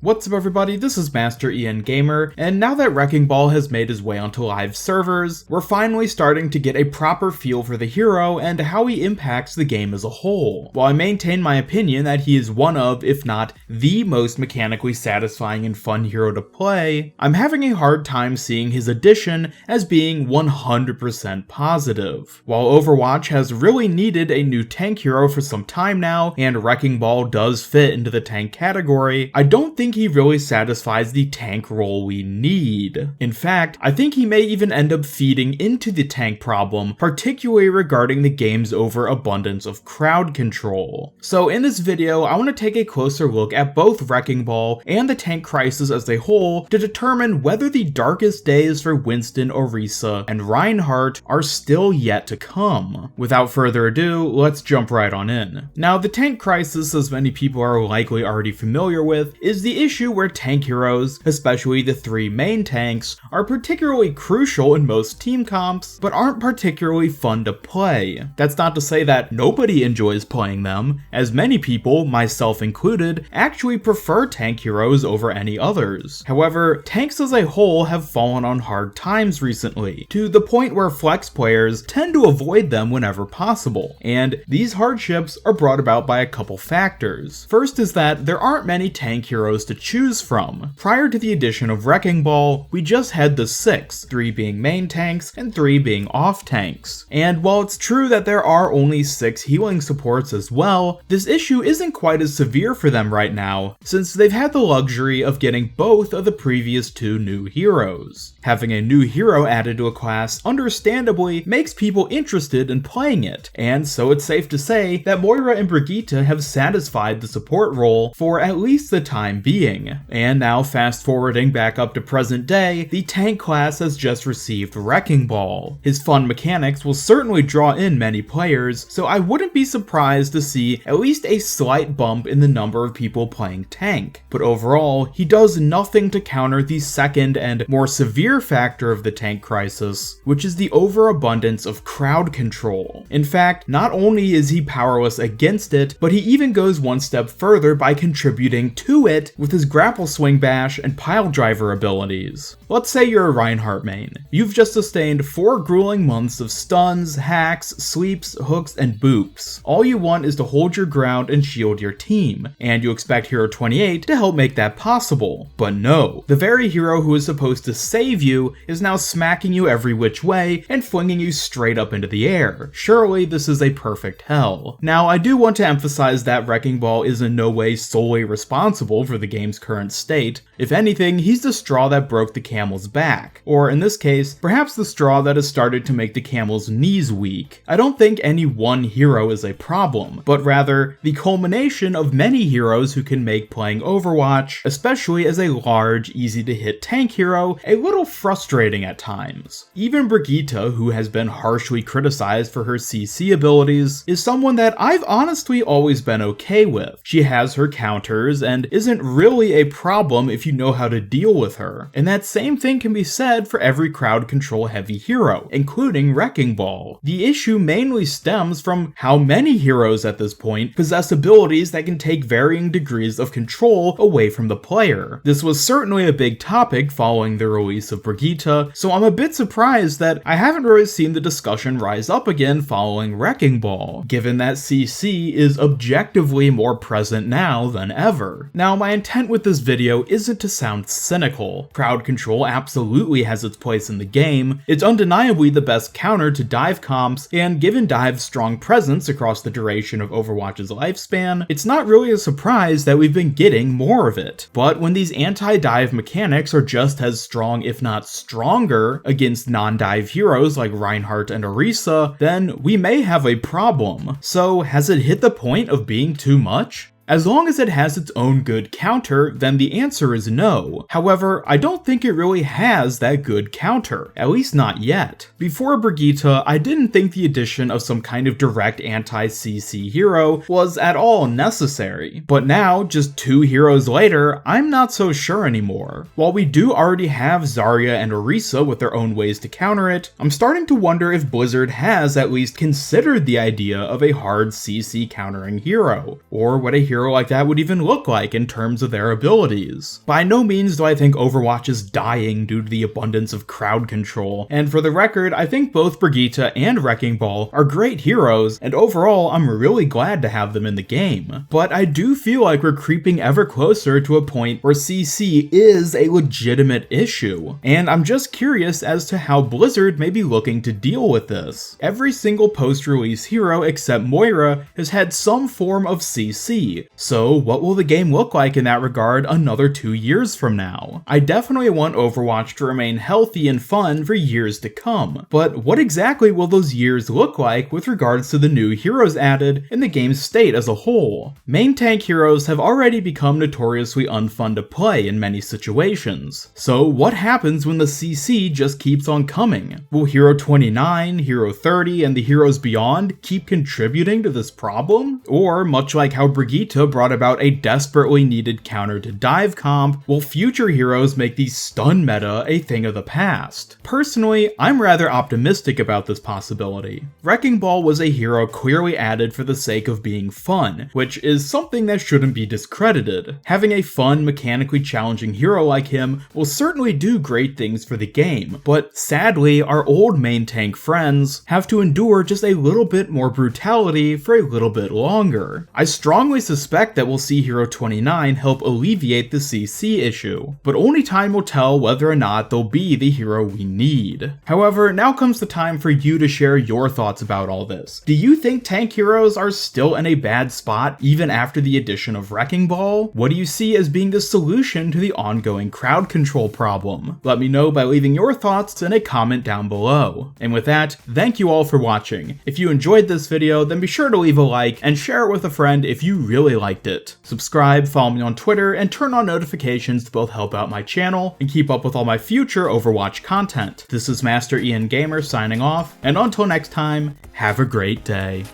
What's up everybody, this is Master Ian Gamer, and now that Wrecking Ball has made his way onto live servers, we're finally starting to get a proper feel for the hero and how he impacts the game as a whole. While I maintain my opinion that he is one of, if not the most mechanically satisfying and fun hero to play, I'm having a hard time seeing his addition as being 100% positive. While Overwatch has really needed a new tank hero for some time now, and Wrecking Ball does fit into the tank category, I don't think he really satisfies the tank role we need. In fact, I think he may even end up feeding into the tank problem, particularly regarding the game's overabundance of crowd control. So in this video, I want to take a closer look at both Wrecking Ball and the tank crisis as a whole to determine whether the darkest days for Winston, Orisa, and Reinhardt are still yet to come. Without further ado, let's jump right on in. Now, the tank crisis, as many people are likely already familiar with, is the issue where tank heroes, especially the three main tanks, are particularly crucial in most team comps, but aren't particularly fun to play. That's not to say that nobody enjoys playing them, as many people, myself included, actually prefer tank heroes over any others. However, tanks as a whole have fallen on hard times recently, to the point where flex players tend to avoid them whenever possible, and these hardships are brought about by a couple factors. First is that there aren't many tank heroes to choose from. Prior to the addition of Wrecking Ball, we just had the 6, 3 being main tanks and 3 being off tanks. And while it's true that there are only 6 healing supports as well, this issue isn't quite as severe for them right now, since they've had the luxury of getting both of the previous 2 new heroes. Having a new hero added to a class understandably makes people interested in playing it, and so it's safe to say that Moira and Brigitte have satisfied the support role for at least the time being. And now fast forwarding back up to present day, the tank class has just received Wrecking Ball. His fun mechanics will certainly draw in many players, so I wouldn't be surprised to see at least a slight bump in the number of people playing tank. But overall, he does nothing to counter the second and more severe factor of the tank crisis, which is the overabundance of crowd control. In fact, not only is he powerless against it, but he even goes one step further by contributing to it with his grapple swing bash and pile driver abilities. Let's say you're a Reinhardt main. You've just sustained 4 grueling months of stuns, hacks, sleeps, hooks, and boops. All you want is to hold your ground and shield your team, and you expect Hero 28 to help make that possible. But no, the very hero who is supposed to save you is now smacking you every which way and flinging you straight up into the air. Surely this is a perfect hell. Now, I do want to emphasize that Wrecking Ball is in no way solely responsible for the game's current state. If anything, he's the straw that broke the camel's back, or in this case, perhaps the straw that has started to make the camel's knees weak. I don't think any one hero is a problem, but rather the culmination of many heroes who can make playing Overwatch, especially as a large, easy-to-hit tank hero, a little frustrating at times. Even Brigitte, who has been harshly criticized for her CC abilities, is someone that I've honestly always been okay with. She has her counters and isn't really a problem if you know how to deal with her. And that same thing can be said for every crowd control heavy hero, including Wrecking Ball. The issue mainly stems from how many heroes at this point possess abilities that can take varying degrees of control away from the player. This was certainly a big topic following the release of Brigitte, so I'm a bit surprised that I haven't really seen the discussion rise up again following Wrecking Ball, given that CC is objectively more present now than ever. Now, my intent with this video isn't to sound cynical. Crowd control absolutely has its place in the game. It's undeniably the best counter to dive comps, and given dive's strong presence across the duration of Overwatch's lifespan, it's not really a surprise that we've been getting more of it. But when these anti-dive mechanics are just as strong, if not stronger, against non-dive heroes like Reinhardt and Orisa, then we may have a problem. So has it hit the point of being too much? As long as it has its own good counter, then the answer is no. However, I don't think it really has that good counter, at least not yet. Before Brigitte, I didn't think the addition of some kind of direct anti-CC hero was at all necessary. But now, just 2 heroes later, I'm not so sure anymore. While we do already have Zarya and Orisa with their own ways to counter it, I'm starting to wonder if Blizzard has at least considered the idea of a hard CC countering hero, or what a hero hero like that would even look like in terms of their abilities. By no means do I think Overwatch is dying due to the abundance of crowd control, and for the record, I think both Brigitte and Wrecking Ball are great heroes, and overall I'm really glad to have them in the game. But I do feel like we're creeping ever closer to a point where CC is a legitimate issue, and I'm just curious as to how Blizzard may be looking to deal with this. Every single post-release hero except Moira has had some form of CC, so what will the game look like in that regard another 2 years from now? I definitely want Overwatch to remain healthy and fun for years to come, but what exactly will those years look like with regards to the new heroes added in the game's state as a whole? Main tank heroes have already become notoriously unfun to play in many situations, so what happens when the CC just keeps on coming? Will Hero 29, Hero 30, and the heroes beyond keep contributing to this problem? Or, much like how Brigitte brought about a desperately needed counter to dive comp, will future heroes make the stun meta a thing of the past? Personally, I'm rather optimistic about this possibility. Wrecking Ball was a hero clearly added for the sake of being fun, which is something that shouldn't be discredited. Having a fun, mechanically challenging hero like him will certainly do great things for the game, but sadly, our old main tank friends have to endure just a little bit more brutality for a little bit longer. I strongly suspect that we'll see Hero 29 help alleviate the CC issue, but only time will tell whether or not they'll be the hero we need. However, now comes the time for you to share your thoughts about all this. Do you think tank heroes are still in a bad spot even after the addition of Wrecking Ball? What do you see as being the solution to the ongoing crowd control problem? Let me know by leaving your thoughts in a comment down below. And with that, thank you all for watching. If you enjoyed this video, then be sure to leave a like and share it with a friend if you really liked it. Subscribe, follow me on Twitter, and turn on notifications to both help out my channel and keep up with all my future Overwatch content. This is Master Ian Gamer signing off, and until next time, have a great day.